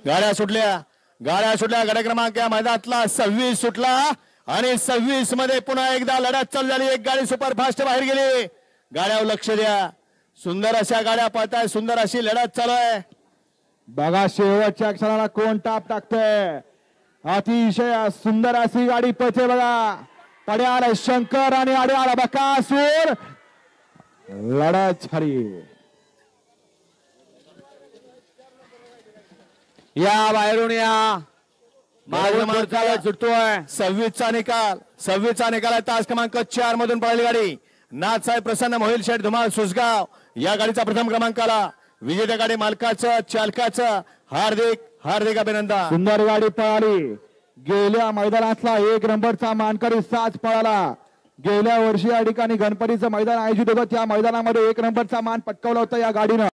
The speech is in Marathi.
गाड्या सुटल्या गाड्या क्रमांक या मैदानातला 26 सुटला आणि 26 मध्ये पुन्हा एकदा लढत चालू झाली. एक गाडी सुपरफास्ट बाहेर गेली. गाड्यावर लक्ष द्या. सुंदर अशा गाड्या पळताय. सुंदर अशी लढत चालू आहे. बघा शेवटच्या क्षणाला कोण टाप टाकतंय. अतिशय सुंदर अशी गाडी पळते बघा. पड्याला शंकर आणि आड्याला बकासूर. लढत झाली. या बाहेरून या मागून सुटतोय. 26चा निकाल. 26चा निकाल आहे. तास क्रमांक 4 मधून पळाली गाडी नाथसाहेब प्रसन्न मोहिल शेठ धुमाळ सुसगाव. या गाडीचा प्रथम क्रमांकाला विजेत्या गाडी मालकाचं चालकाचं हार्दिक हार्दिक अभिनंदन. सुंदर गाडी पळाली. गेल्या मैदानातला 1 नंबरचा मानकरी साज पळाला. गेल्या वर्षी या ठिकाणी गणपतीचं मैदान आयोजित होतं. त्या मैदानामध्ये 1 नंबरचा मान पटकावला होता या गाडीनं.